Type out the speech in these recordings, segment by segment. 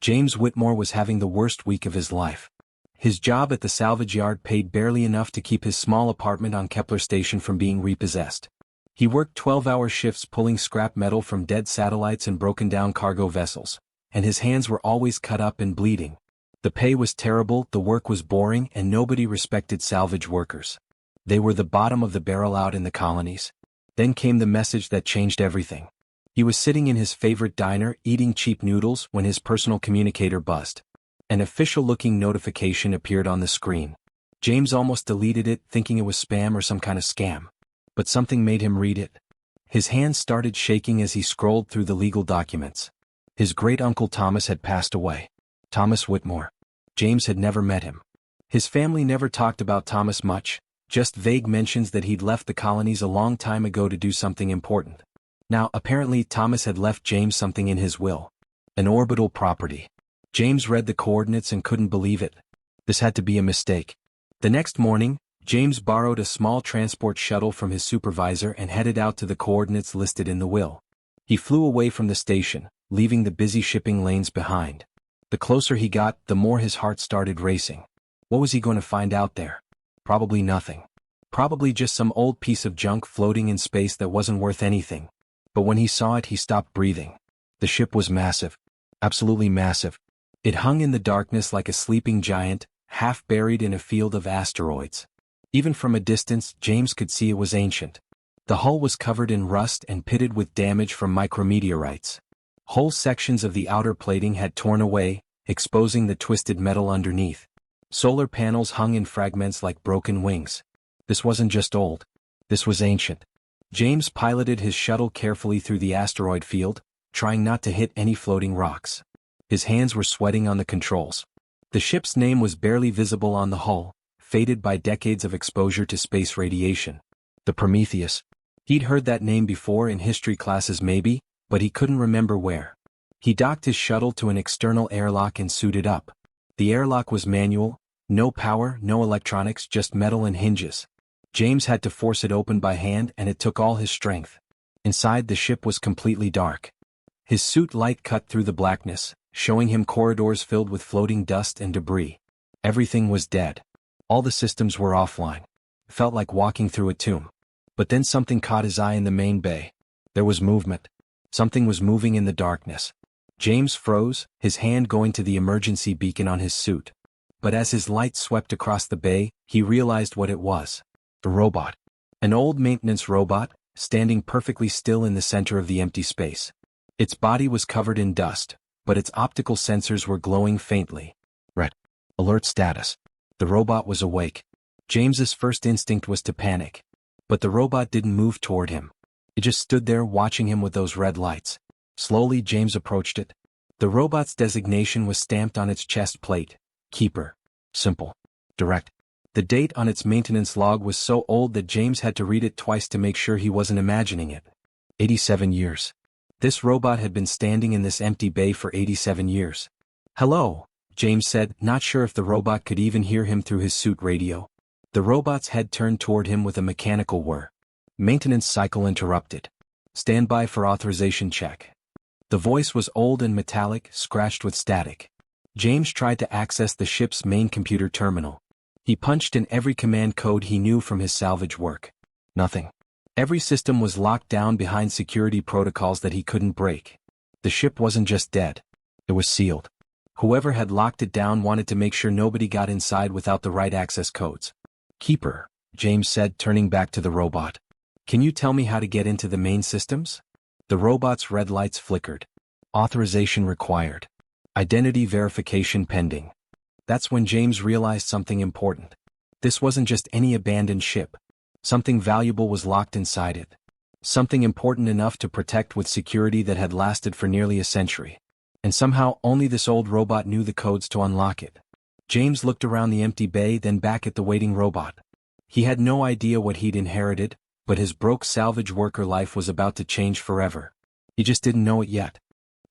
James Whitmore was having the worst week of his life. His job at the salvage yard paid barely enough to keep his small apartment on Kepler Station from being repossessed. He worked 12-hour shifts pulling scrap metal from dead satellites and broken-down cargo vessels, and his hands were always cut up and bleeding. The pay was terrible, the work was boring, and nobody respected salvage workers. They were the bottom of the barrel out in the colonies. Then came the message that changed everything. He was sitting in his favorite diner eating cheap noodles when his personal communicator buzzed. An official-looking notification appeared on the screen. James almost deleted it, thinking it was spam or some kind of scam. But something made him read it. His hands started shaking as he scrolled through the legal documents. His great-uncle Thomas had passed away. Thomas Whitmore. James had never met him. His family never talked about Thomas much, just vague mentions that he'd left the colonies a long time ago to do something important. Now, apparently Thomas had left James something in his will. An orbital property. James read the coordinates and couldn't believe it. This had to be a mistake. The next morning, James borrowed a small transport shuttle from his supervisor and headed out to the coordinates listed in the will. He flew away from the station, leaving the busy shipping lanes behind. The closer he got, the more his heart started racing. What was he going to find out there? Probably nothing. Probably just some old piece of junk floating in space that wasn't worth anything. But when he saw it, he stopped breathing. The ship was massive. Absolutely massive. It hung in the darkness like a sleeping giant, half buried in a field of asteroids. Even from a distance, James could see it was ancient. The hull was covered in rust and pitted with damage from micrometeorites. Whole sections of the outer plating had torn away, exposing the twisted metal underneath. Solar panels hung in fragments like broken wings. This wasn't just old. This was ancient. James piloted his shuttle carefully through the asteroid field, trying not to hit any floating rocks. His hands were sweating on the controls. The ship's name was barely visible on the hull, faded by decades of exposure to space radiation. The Prometheus. He'd heard that name before in history classes maybe, but he couldn't remember where. He docked his shuttle to an external airlock and suited up. The airlock was manual, no power, no electronics, just metal and hinges. James had to force it open by hand, and it took all his strength. Inside, the ship was completely dark. His suit light cut through the blackness, showing him corridors filled with floating dust and debris. Everything was dead. All the systems were offline. It felt like walking through a tomb. But then something caught his eye in the main bay. There was movement. Something was moving in the darkness. James froze, his hand going to the emergency beacon on his suit. But as his light swept across the bay, he realized what it was. A robot. An old maintenance robot, standing perfectly still in the center of the empty space. Its body was covered in dust, but its optical sensors were glowing faintly. Red. Alert status. The robot was awake. James's first instinct was to panic. But the robot didn't move toward him. It just stood there watching him with those red lights. Slowly James approached it. The robot's designation was stamped on its chest plate. Keeper. Simple. Direct. The date on its maintenance log was so old that James had to read it twice to make sure he wasn't imagining it. 87 years. This robot had been standing in this empty bay for 87 years. Hello, James said, not sure if the robot could even hear him through his suit radio. The robot's head turned toward him with a mechanical whir. Maintenance cycle interrupted. Stand by for authorization check. The voice was old and metallic, scratched with static. James tried to access the ship's main computer terminal. He punched in every command code he knew from his salvage work. Nothing. Every system was locked down behind security protocols that he couldn't break. The ship wasn't just dead. It was sealed. Whoever had locked it down wanted to make sure nobody got inside without the right access codes. Keeper, James said, turning back to the robot. Can you tell me how to get into the main systems? The robot's red lights flickered. Authorization required. Identity verification pending. That's when James realized something important. This wasn't just any abandoned ship. Something valuable was locked inside it. Something important enough to protect with security that had lasted for nearly a century. And somehow only this old robot knew the codes to unlock it. James looked around the empty bay, then back at the waiting robot. He had no idea what he'd inherited, but his broke salvage worker life was about to change forever. He just didn't know it yet.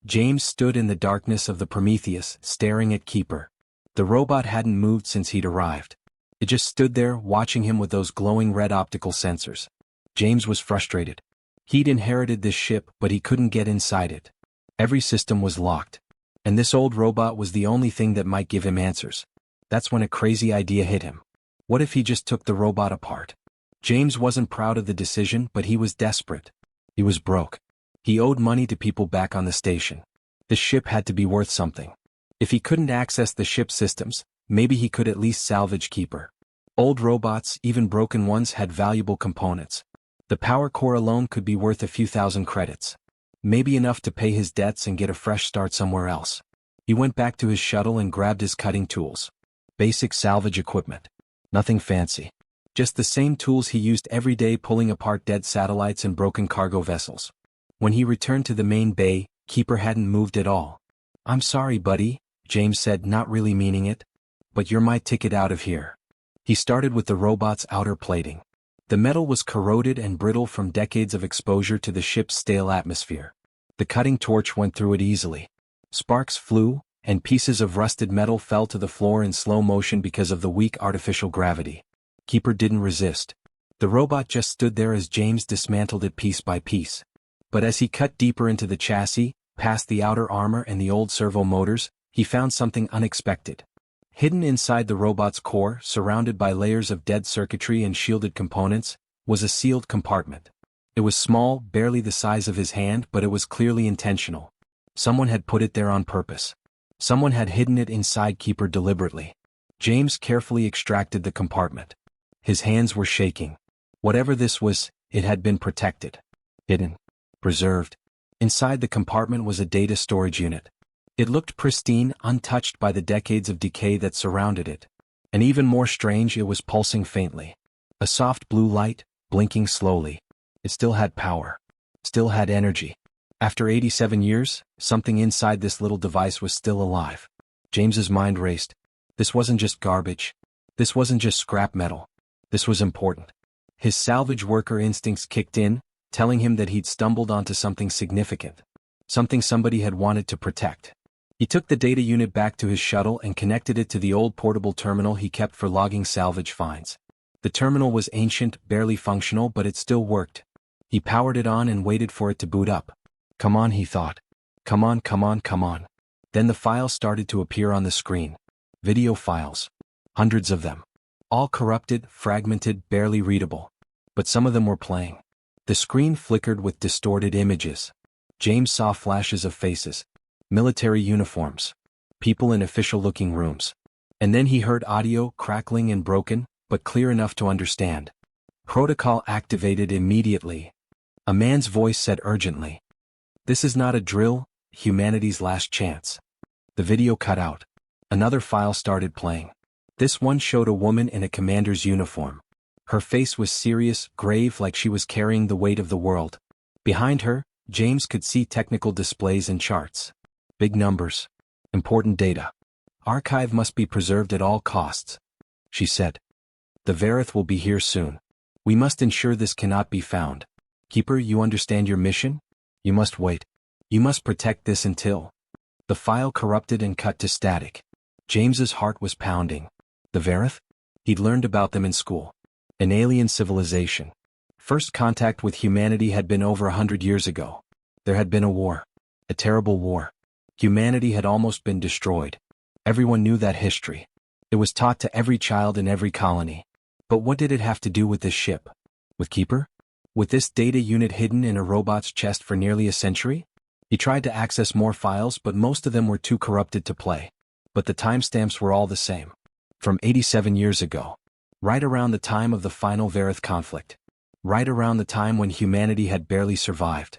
James stood in the darkness of the Prometheus, staring at Keeper. The robot hadn't moved since he'd arrived. It just stood there, watching him with those glowing red optical sensors. James was frustrated. He'd inherited this ship, but he couldn't get inside it. Every system was locked. And this old robot was the only thing that might give him answers. That's when a crazy idea hit him. What if he just took the robot apart? James wasn't proud of the decision, but he was desperate. He was broke. He owed money to people back on the station. The ship had to be worth something. If he couldn't access the ship's systems, maybe he could at least salvage Keeper. Old robots, even broken ones, had valuable components. The power core alone could be worth a few thousand credits. Maybe enough to pay his debts and get a fresh start somewhere else. He went back to his shuttle and grabbed his cutting tools. Basic salvage equipment. Nothing fancy. Just the same tools he used every day pulling apart dead satellites and broken cargo vessels. When he returned to the main bay, Keeper hadn't moved at all. "I'm sorry, buddy," James said, not really meaning it. "But you're my ticket out of here." He started with the robot's outer plating. The metal was corroded and brittle from decades of exposure to the ship's stale atmosphere. The cutting torch went through it easily. Sparks flew, and pieces of rusted metal fell to the floor in slow motion because of the weak artificial gravity. Keeper didn't resist. The robot just stood there as James dismantled it piece by piece. But as he cut deeper into the chassis, past the outer armor and the old servo motors, he found something unexpected. Hidden inside the robot's core, surrounded by layers of dead circuitry and shielded components, was a sealed compartment. It was small, barely the size of his hand, but it was clearly intentional. Someone had put it there on purpose. Someone had hidden it inside Keeper deliberately. James carefully extracted the compartment. His hands were shaking. Whatever this was, it had been protected. Hidden. Preserved. Inside the compartment was a data storage unit. It looked pristine, untouched by the decades of decay that surrounded it. And even more strange, it was pulsing faintly. A soft blue light, blinking slowly. It still had power. Still had energy. After 87 years, something inside this little device was still alive. James's mind raced. This wasn't just garbage. This wasn't just scrap metal. This was important. His salvage worker instincts kicked in, telling him that he'd stumbled onto something significant. Something somebody had wanted to protect. He took the data unit back to his shuttle and connected it to the old portable terminal he kept for logging salvage finds. The terminal was ancient, barely functional, but it still worked. He powered it on and waited for it to boot up. Come on, he thought. Come on, come on, come on. Then the files started to appear on the screen. Video files. Hundreds of them. All corrupted, fragmented, barely readable. But some of them were playing. The screen flickered with distorted images. James saw flashes of faces. Military uniforms. People in official-looking rooms. And then he heard audio, crackling and broken, but clear enough to understand. Protocol activated immediately. A man's voice said urgently. This is not a drill, humanity's last chance. The video cut out. Another file started playing. This one showed a woman in a commander's uniform. Her face was serious, grave, like she was carrying the weight of the world. Behind her, James could see technical displays and charts. Big numbers. Important data. Archive must be preserved at all costs. She said. The Verith will be here soon. We must ensure this cannot be found. Keeper, you understand your mission? You must wait. You must protect this until... The file corrupted and cut to static. James's heart was pounding. The Verith? He'd learned about them in school. An alien civilization. First contact with humanity had been over 100 years ago. There had been a war. A terrible war. Humanity had almost been destroyed. Everyone knew that history. It was taught to every child in every colony. But what did it have to do with this ship? With Keeper? With this data unit hidden in a robot's chest for nearly a century? He tried to access more files, but most of them were too corrupted to play. But the timestamps were all the same. From 87 years ago. Right around the time of the final Verith conflict. Right around the time when humanity had barely survived.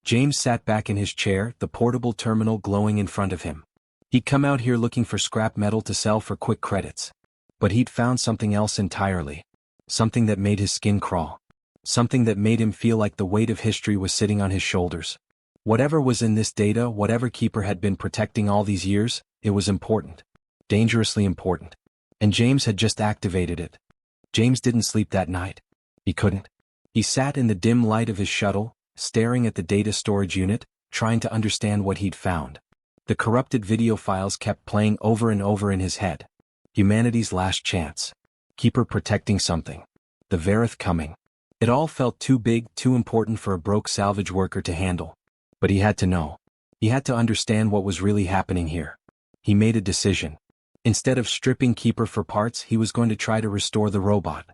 James sat back in his chair, the portable terminal glowing in front of him. He'd come out here looking for scrap metal to sell for quick credits. But he'd found something else entirely. Something that made his skin crawl. Something that made him feel like the weight of history was sitting on his shoulders. Whatever was in this data, whatever Keeper had been protecting all these years, it was important. Dangerously important. And James had just activated it. James didn't sleep that night. He couldn't. He sat in the dim light of his shuttle, staring at the data storage unit, trying to understand what he'd found. The corrupted video files kept playing over and over in his head. Humanity's last chance. Keeper protecting something. The Verith coming. It all felt too big, too important for a broke salvage worker to handle. But he had to know. He had to understand what was really happening here. He made a decision. Instead of stripping Keeper for parts, he was going to try to restore the robot.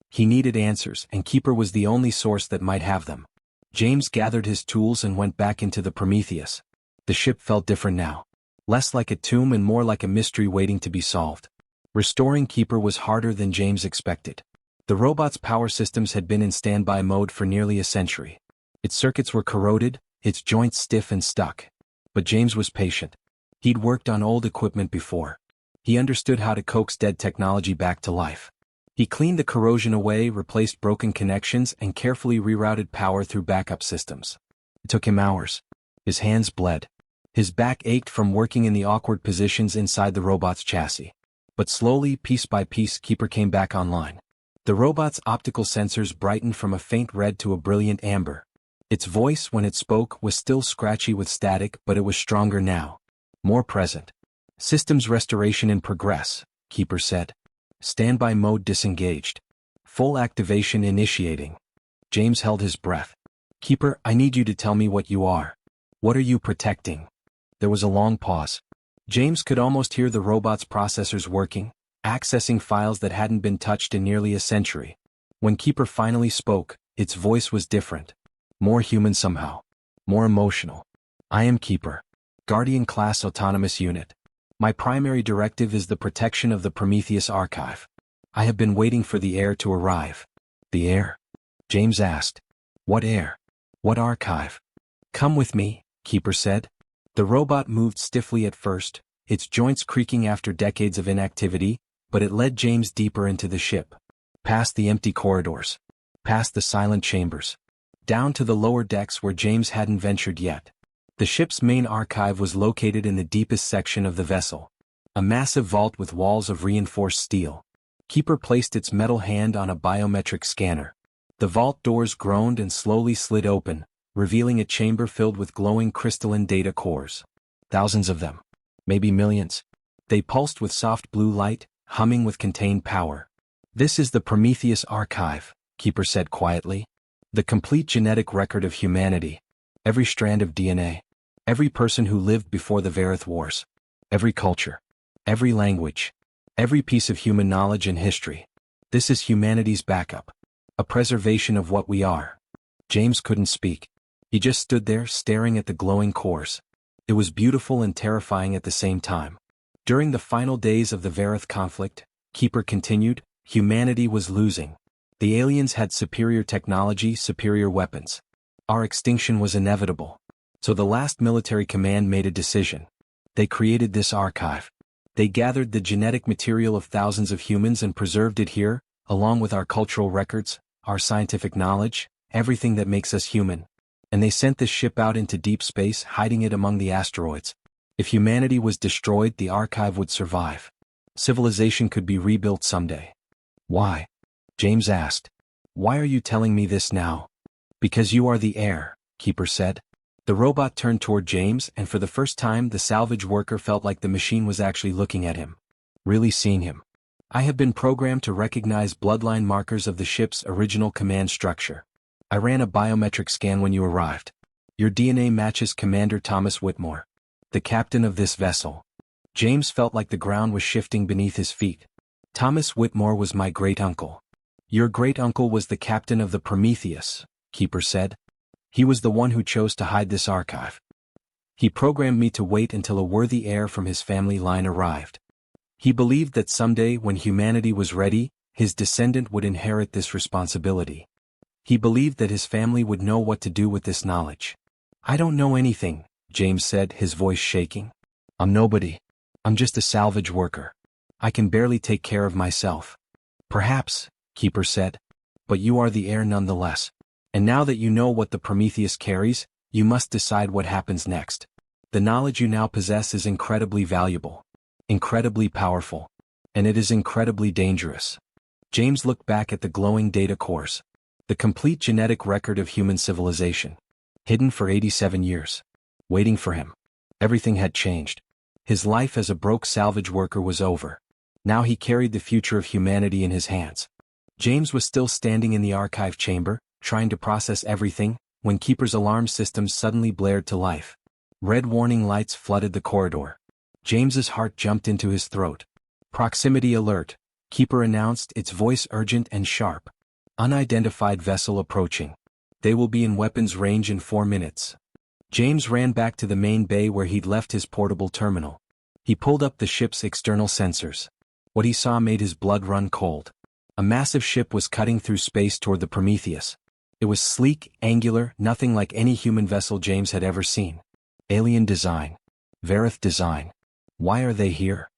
He needed answers, and Keeper was the only source that might have them. James gathered his tools and went back into the Prometheus. The ship felt different now. Less like a tomb and more like a mystery waiting to be solved. Restoring Keeper was harder than James expected. The robot's power systems had been in standby mode for nearly a century. Its circuits were corroded, its joints stiff and stuck. But James was patient. He'd worked on old equipment before. He understood how to coax dead technology back to life. He cleaned the corrosion away, replaced broken connections, and carefully rerouted power through backup systems. It took him hours. His hands bled. His back ached from working in the awkward positions inside the robot's chassis. But slowly, piece by piece, Keeper came back online. The robot's optical sensors brightened from a faint red to a brilliant amber. Its voice, when it spoke, was still scratchy with static, but it was stronger now. More present. Systems restoration in progress, Keeper said. Standby mode disengaged. Full activation initiating. James held his breath. Keeper, I need you to tell me what you are. What are you protecting? There was a long pause. James could almost hear the robot's processors working, accessing files that hadn't been touched in nearly a century. When Keeper finally spoke, its voice was different. More human somehow. More emotional. I am Keeper. Guardian-class autonomous unit. My primary directive is the protection of the Prometheus archive. I have been waiting for the heir to arrive. The heir? James asked. What heir? What archive? Come with me, Keeper said. The robot moved stiffly at first, its joints creaking after decades of inactivity, but it led James deeper into the ship. Past the empty corridors. Past the silent chambers. Down to the lower decks where James hadn't ventured yet. The ship's main archive was located in the deepest section of the vessel. A massive vault with walls of reinforced steel. Keeper placed its metal hand on a biometric scanner. The vault doors groaned and slowly slid open, revealing a chamber filled with glowing crystalline data cores. Thousands of them. Maybe millions. They pulsed with soft blue light, humming with contained power. This is the Prometheus archive, Keeper said quietly. The complete genetic record of humanity. Every strand of DNA. Every person who lived before the Varith Wars. Every culture. Every language. Every piece of human knowledge and history. This is humanity's backup. A preservation of what we are. James couldn't speak. He just stood there staring at the glowing cores. It was beautiful and terrifying at the same time. During the final days of the Varith conflict, Keeper continued, humanity was losing. The aliens had superior technology, superior weapons. Our extinction was inevitable. So the last military command made a decision. They created this archive. They gathered the genetic material of thousands of humans and preserved it here, along with our cultural records, our scientific knowledge, everything that makes us human. And they sent this ship out into deep space, hiding it among the asteroids. If humanity was destroyed, the archive would survive. Civilization could be rebuilt someday. Why? James asked. Why are you telling me this now? Because you are the heir, Keeper said. The robot turned toward James, and for the first time the salvage worker felt like the machine was actually looking at him. Really seeing him. I have been programmed to recognize bloodline markers of the ship's original command structure. I ran a biometric scan when you arrived. Your DNA matches Commander Thomas Whitmore, the captain of this vessel. James felt like the ground was shifting beneath his feet. Thomas Whitmore was my great-uncle. Your great-uncle was the captain of the Prometheus, Keeper said. He was the one who chose to hide this archive. He programmed me to wait until a worthy heir from his family line arrived. He believed that someday when humanity was ready, his descendant would inherit this responsibility. He believed that his family would know what to do with this knowledge. I don't know anything, James said, his voice shaking. I'm nobody. I'm just a salvage worker. I can barely take care of myself. Perhaps, Keeper said. But you are the heir nonetheless. And now that you know what the Prometheus carries, you must decide what happens next. The knowledge you now possess is incredibly valuable. Incredibly powerful. And it is incredibly dangerous. James looked back at the glowing data cores. The complete genetic record of human civilization. Hidden for 87 years. Waiting for him. Everything had changed. His life as a broke salvage worker was over. Now he carried the future of humanity in his hands. James was still standing in the archive chamber, trying to process everything, when Keeper's alarm systems suddenly blared to life. Red warning lights flooded the corridor. James's heart jumped into his throat. Proximity alert, Keeper announced, its voice urgent and sharp. Unidentified vessel approaching. They will be in weapons range in 4 minutes. James ran back to the main bay where he'd left his portable terminal. He pulled up the ship's external sensors. What he saw made his blood run cold. A massive ship was cutting through space toward the Prometheus. It was sleek, angular, nothing like any human vessel James had ever seen. Alien design. Verith design. Why are they here?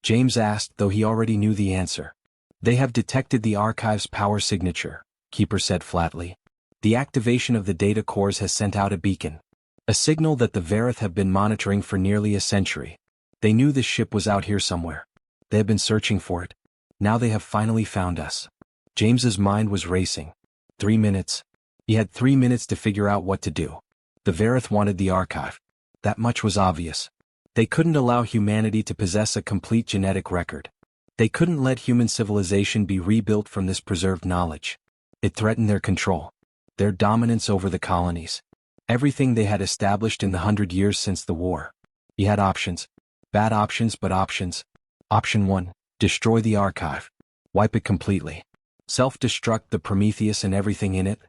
James asked, though he already knew the answer. They have detected the archive's power signature, Keeper said flatly. The activation of the data cores has sent out a beacon. A signal that the Verith have been monitoring for nearly a century. They knew this ship was out here somewhere. They have been searching for it. Now they have finally found us. James's mind was racing. 3 minutes. He had 3 minutes to figure out what to do. The Verith wanted the archive. That much was obvious. They couldn't allow humanity to possess a complete genetic record. They couldn't let human civilization be rebuilt from this preserved knowledge. It threatened their control. Their dominance over the colonies. Everything they had established in the 100 years since the war. He had options. Bad options, but options. Option 1. Destroy the archive. Wipe it completely. Self-destruct the Prometheus and everything in it.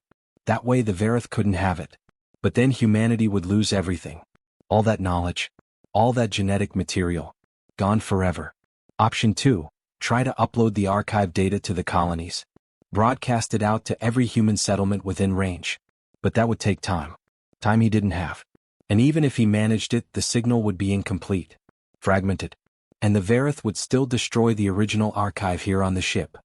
That way the Verith couldn't have it. But then humanity would lose everything. All that knowledge. All that genetic material. Gone forever. Option 2. Try to upload the archive data to the colonies. Broadcast it out to every human settlement within range. But that would take time. Time he didn't have. And even if he managed it, the signal would be incomplete. Fragmented. And the Verith would still destroy the original archive here on the ship.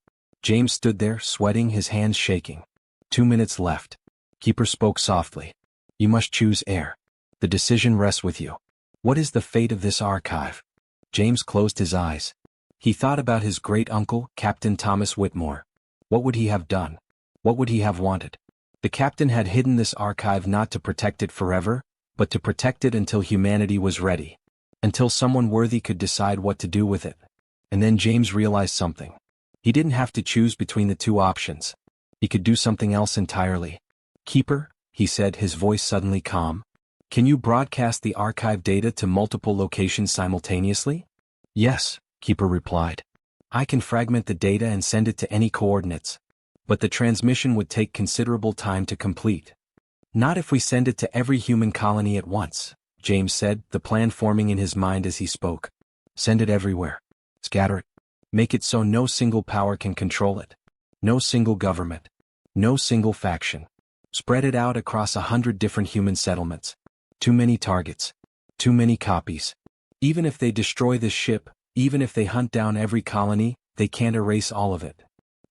James stood there, sweating, his hands shaking. 2 minutes left. Keeper spoke softly. You must choose air. The decision rests with you. What is the fate of this archive? James closed his eyes. He thought about his great-uncle, Captain Thomas Whitmore. What would he have done? What would he have wanted? The captain had hidden this archive not to protect it forever, but to protect it until humanity was ready. Until someone worthy could decide what to do with it. And then James realized something. He didn't have to choose between the two options. He could do something else entirely. Keeper, he said, his voice suddenly calm. Can you broadcast the archive data to multiple locations simultaneously? Yes, Keeper replied. I can fragment the data and send it to any coordinates. But the transmission would take considerable time to complete. Not if we send it to every human colony at once, James said, the plan forming in his mind as he spoke. Send it everywhere. Scatter it. Make it so no single power can control it. No single government. No single faction. Spread it out across 100 different human settlements. Too many targets. Too many copies. Even if they destroy this ship, even if they hunt down every colony, they can't erase all of it.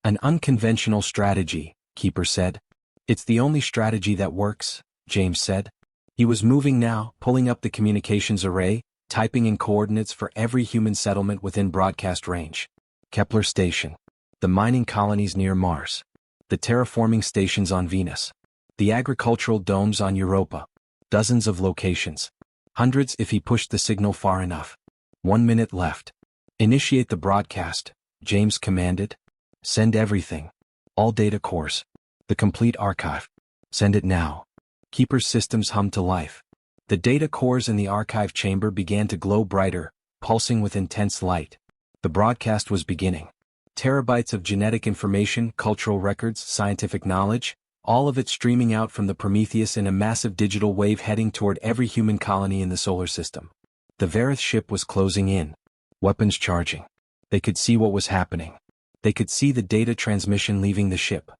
An unconventional strategy, Keeper said. It's the only strategy that works, James said. He was moving now, pulling up the communications array, typing in coordinates for every human settlement within broadcast range. Kepler Station. The mining colonies near Mars. The terraforming stations on Venus. The agricultural domes on Europa. Dozens of locations. Hundreds if he pushed the signal far enough. 1 minute left. Initiate the broadcast, James commanded. Send everything. All data cores. The complete archive. Send it now. Keeper's systems hummed to life. The data cores in the archive chamber began to glow brighter, pulsing with intense light. The broadcast was beginning. Terabytes of genetic information, cultural records, scientific knowledge, all of it streaming out from the Prometheus in a massive digital wave heading toward every human colony in the solar system. The Verith ship was closing in. Weapons charging. They could see what was happening. They could see the data transmission leaving the ship.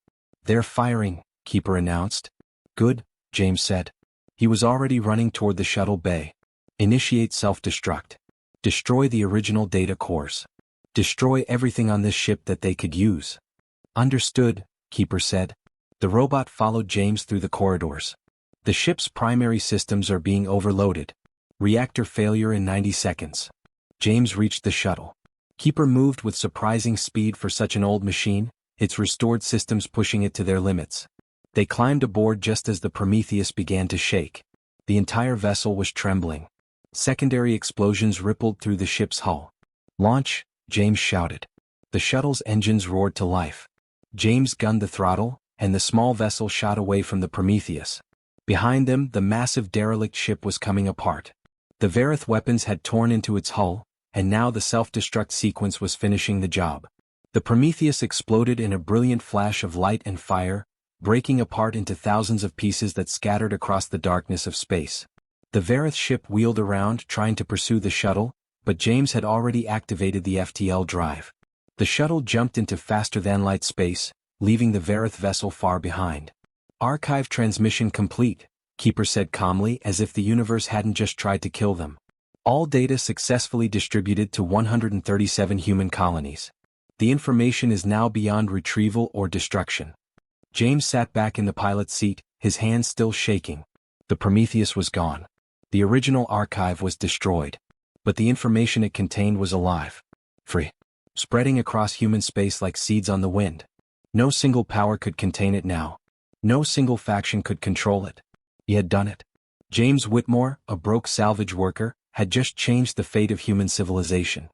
They're firing, Keeper announced. Good, James said. He was already running toward the shuttle bay. Initiate self-destruct. Destroy the original data cores. Destroy everything on this ship that they could use. Understood, Keeper said. The robot followed James through the corridors. The ship's primary systems are being overloaded. Reactor failure in 90 seconds. James reached the shuttle. Keeper moved with surprising speed for such an old machine, its restored systems pushing it to their limits. They climbed aboard just as the Prometheus began to shake. The entire vessel was trembling. Secondary explosions rippled through the ship's hull. Launch, James shouted. The shuttle's engines roared to life. James gunned the throttle, and the small vessel shot away from the Prometheus. Behind them, the massive derelict ship was coming apart. The Vareth weapons had torn into its hull, and now the self-destruct sequence was finishing the job. The Prometheus exploded in a brilliant flash of light and fire, breaking apart into thousands of pieces that scattered across the darkness of space. The Vareth ship wheeled around, trying to pursue the shuttle, but James had already activated the FTL drive. The shuttle jumped into faster-than-light space, leaving the Vareth vessel far behind. "Archive transmission complete," Keeper said calmly, as if the universe hadn't just tried to kill them. "All data successfully distributed to 137 human colonies. The information is now beyond retrieval or destruction." James sat back in the pilot's seat, his hands still shaking. The Prometheus was gone. The original archive was destroyed. But the information it contained was alive. Free. Spreading across human space like seeds on the wind. No single power could contain it now. No single faction could control it. He had done it. James Whitmore, a broke salvage worker, had just changed the fate of human civilization.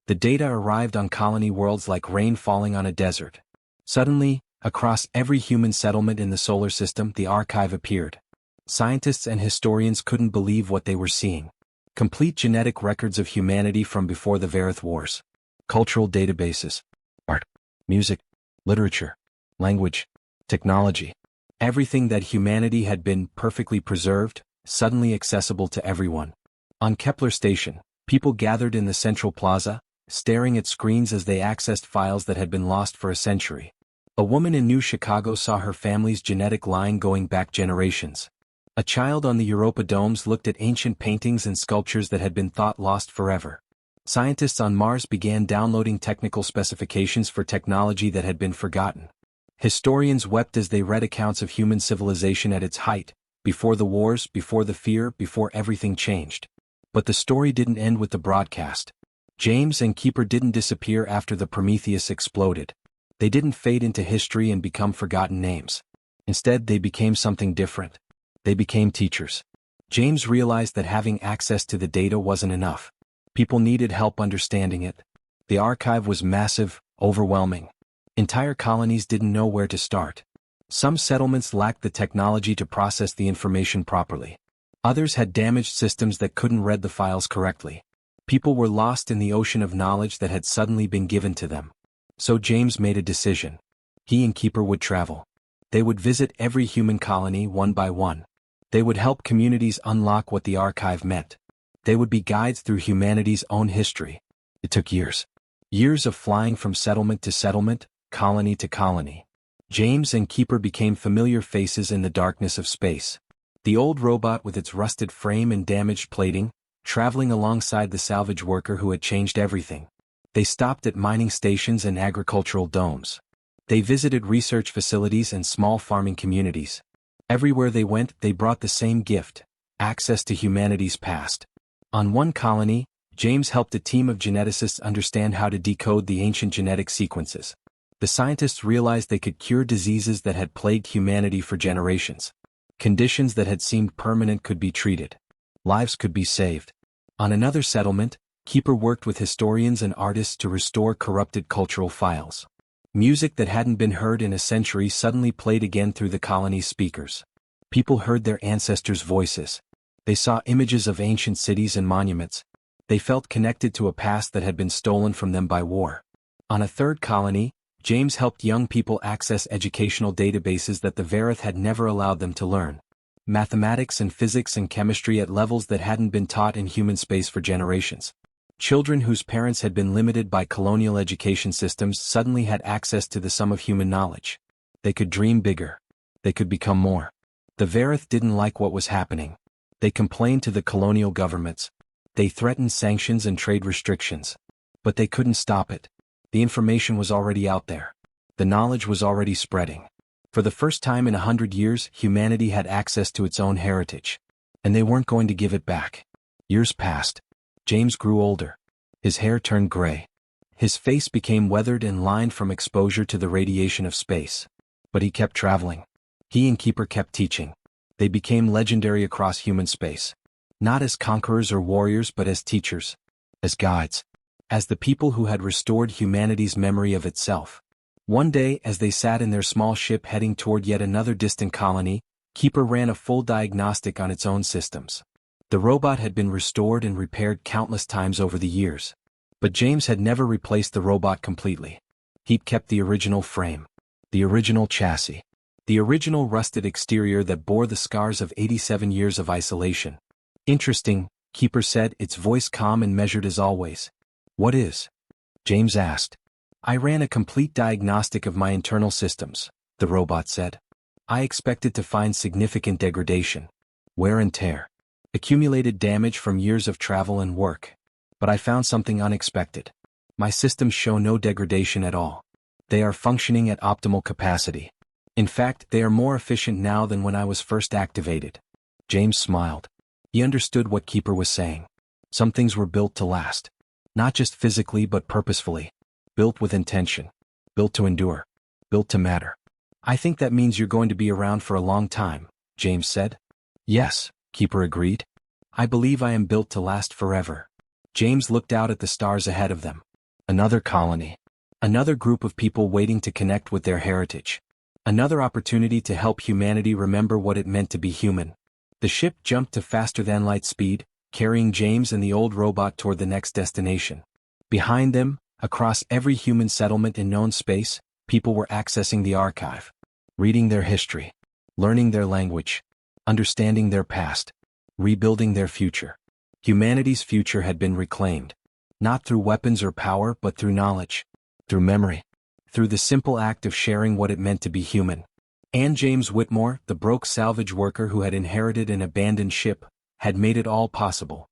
The data arrived on colony worlds like rain falling on a desert. Suddenly, across every human settlement in the solar system, the archive appeared. Scientists and historians couldn't believe what they were seeing. Complete genetic records of humanity from before the Vareth Wars. Cultural databases. Art. Music. Literature. Language. Technology. Everything that humanity had been perfectly preserved, suddenly accessible to everyone. On Kepler Station, people gathered in the central plaza, staring at screens as they accessed files that had been lost for a century. A woman in New Chicago saw her family's genetic line going back generations. A child on the Europa domes looked at ancient paintings and sculptures that had been thought lost forever. Scientists on Mars began downloading technical specifications for technology that had been forgotten. Historians wept as they read accounts of human civilization at its height, before the wars, before the fear, before everything changed. But the story didn't end with the broadcast. James and Keeper didn't disappear after the Prometheus exploded. They didn't fade into history and become forgotten names. Instead, they became something different. They became teachers. James realized that having access to the data wasn't enough. People needed help understanding it. The archive was massive, overwhelming. Entire colonies didn't know where to start. Some settlements lacked the technology to process the information properly. Others had damaged systems that couldn't read the files correctly. People were lost in the ocean of knowledge that had suddenly been given to them. So James made a decision. He and Keeper would travel. They would visit every human colony one by one. They would help communities unlock what the archive meant. They would be guides through humanity's own history. It took years. Years of flying from settlement to settlement, colony to colony. James and Keeper became familiar faces in the darkness of space. The old robot with its rusted frame and damaged plating, traveling alongside the salvage worker who had changed everything. They stopped at mining stations and agricultural domes. They visited research facilities and small farming communities. Everywhere they went, they brought the same gift: access to humanity's past. On one colony, James helped a team of geneticists understand how to decode the ancient genetic sequences. The scientists realized they could cure diseases that had plagued humanity for generations. Conditions that had seemed permanent could be treated. Lives could be saved. On another settlement, Keeper worked with historians and artists to restore corrupted cultural files. Music that hadn't been heard in a century suddenly played again through the colony's speakers. People heard their ancestors' voices. They saw images of ancient cities and monuments. They felt connected to a past that had been stolen from them by war. On a third colony, James helped young people access educational databases that the Vareth had never allowed them to learn. Mathematics and physics and chemistry at levels that hadn't been taught in human space for generations. Children whose parents had been limited by colonial education systems suddenly had access to the sum of human knowledge. They could dream bigger. They could become more. The Vareth didn't like what was happening. They complained to the colonial governments. They threatened sanctions and trade restrictions. But they couldn't stop it. The information was already out there. The knowledge was already spreading. For the first time in 100 years, humanity had access to its own heritage. And they weren't going to give it back. Years passed. James grew older. His hair turned gray. His face became weathered and lined from exposure to the radiation of space. But he kept traveling. He and Keeper kept teaching. They became legendary across human space. Not as conquerors or warriors, but as teachers. As guides. As the people who had restored humanity's memory of itself. One day, as they sat in their small ship heading toward yet another distant colony, Keeper ran a full diagnostic on its own systems. The robot had been restored and repaired countless times over the years. But James had never replaced the robot completely. He'd kept the original frame, the original chassis, the original rusted exterior that bore the scars of 87 years of isolation. Interesting, Keeper said, its voice calm and measured as always. What is? James asked. I ran a complete diagnostic of my internal systems, the robot said. I expected to find significant degradation, wear and tear, accumulated damage from years of travel and work. But I found something unexpected. My systems show no degradation at all. They are functioning at optimal capacity. In fact, they are more efficient now than when I was first activated. James smiled. He understood what Keeper was saying. Some things were built to last. Not just physically but purposefully. Built with intention. Built to endure. Built to matter. I think that means you're going to be around for a long time, James said. Yes, Keeper agreed. I believe I am built to last forever. James looked out at the stars ahead of them. Another colony. Another group of people waiting to connect with their heritage. Another opportunity to help humanity remember what it meant to be human. The ship jumped to faster-than-light speed, carrying James and the old robot toward the next destination. Behind them, across every human settlement in known space, people were accessing the archive. Reading their history. Learning their language. Understanding their past. Rebuilding their future. Humanity's future had been reclaimed. Not through weapons or power but through knowledge. Through memory. Through the simple act of sharing what it meant to be human. And James Whitmore, the broke salvage worker who had inherited an abandoned ship, had made it all possible.